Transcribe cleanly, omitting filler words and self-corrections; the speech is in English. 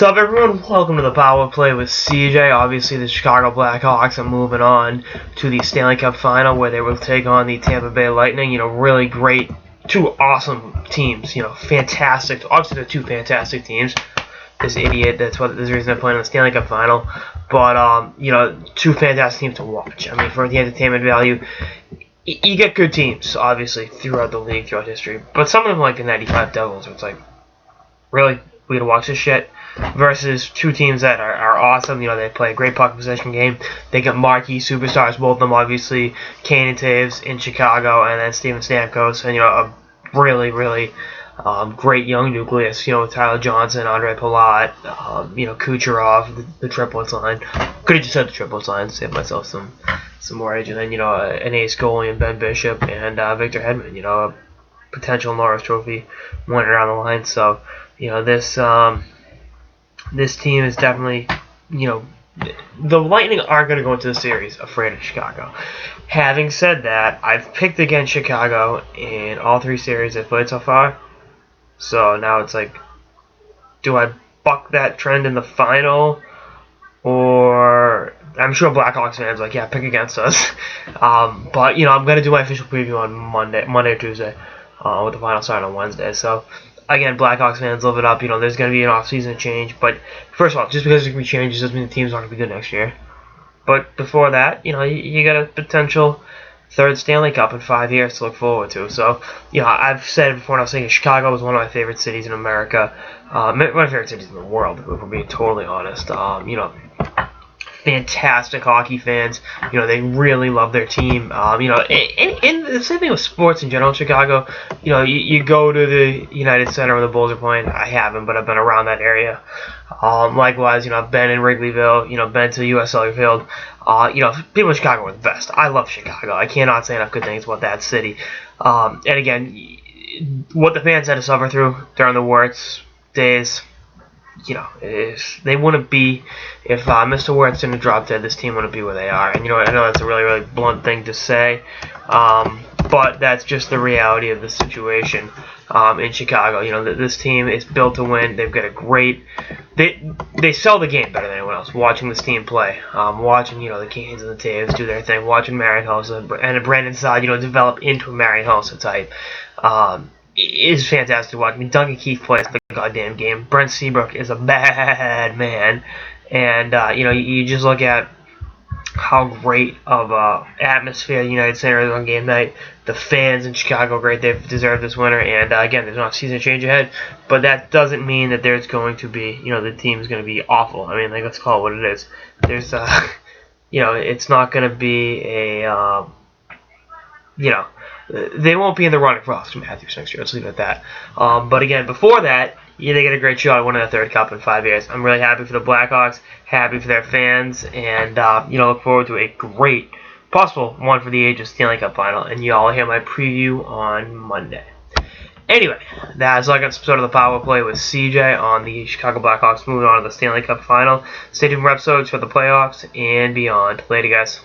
What's up, everyone? Welcome to the Power Play with CJ. Obviously, the Chicago Blackhawks are moving on to the Stanley Cup Final, where they will take on the Tampa Bay Lightning. Really great, two awesome teams. Fantastic. Obviously, they're two fantastic teams. This idiot, there's the reason they're playing in the Stanley Cup Final. But two fantastic teams to watch. For the entertainment value, you get good teams, obviously, throughout the league, throughout history. But some of them, like the '95 Devils, where it's like, really, we gotta watch this shit. Versus two teams that are awesome. They play a great puck possession game. They got marquee superstars, both of them obviously, Kane and Taves in Chicago, and then Steven Stamkos, and a really, really great young nucleus. With Tyler Johnson, Andre Palat, Kucherov, the triplets line. Could have just said the triplets line to save myself some more edge. And then an ace goalie in Ben Bishop and Victor Hedman. A potential Norris Trophy winner down the line. So this team is definitely, the Lightning are going to go into the series afraid of Chicago. Having said that, I've picked against Chicago in all three series they've played so far. So now it's like, do I buck that trend in the final? Or, I'm sure Blackhawks fans are like, yeah, pick against us. But, I'm going to do my official preview on Monday or Tuesday, with the final starting on Wednesday. So, again, Blackhawks fans, live it up. There's going to be an offseason change. But first of all, just because there's going to be changes doesn't mean the team's not going to be good next year. But before that, you got a potential third Stanley Cup in 5 years to look forward to. So, I've said it before, and I was saying Chicago is one of my favorite cities in America. One of my favorite cities in the world, if we're being totally honest. Fantastic hockey fans. They really love their team. And the same thing with sports in general in Chicago. You go to the United Center where the Bulls are playing. I haven't, but I've been around that area. Likewise, I've been in Wrigleyville, been to US Cellular Field. People in Chicago are the best. I love Chicago. I cannot say enough good things about that city. And again, what the fans had to suffer through during the Wirtz days, they wouldn't be, if Mr. Wirtz didn't drop dead, this team wouldn't be where they are. And I know that's a really, really blunt thing to say, but that's just the reality of the situation in Chicago. This team is built to win. They've got a great, they sell the game better than anyone else. Watching this team play, watching the Canes and the Taves do their thing, watching Marian Hossa and Brandon Saad develop into a Marian Hossa type. Is fantastic to watch. Duncan Keith plays the goddamn game. Brent Seabrook is a bad man, and you just look at how great of a atmosphere the United Center is on game night. The fans in Chicago are great. They've deserved this winner, and again, there's no season change ahead, but that doesn't mean that there's going to be, the team's going to be awful. Let's call it what it is. There's, it's not going to be a, they won't be in the running for Austin Matthews next year. Let's leave it at that. But again, before that, they get a great shot at winning the third cup in 5 years. I'm really happy for the Blackhawks, happy for their fans, and look forward to a great possible one for the ages Stanley Cup final. And y'all will hear my preview on Monday. Anyway, that's like an episode of the Power Play with CJ on the Chicago Blackhawks moving on to the Stanley Cup final. Stay tuned for episodes for the playoffs and beyond. Later, guys.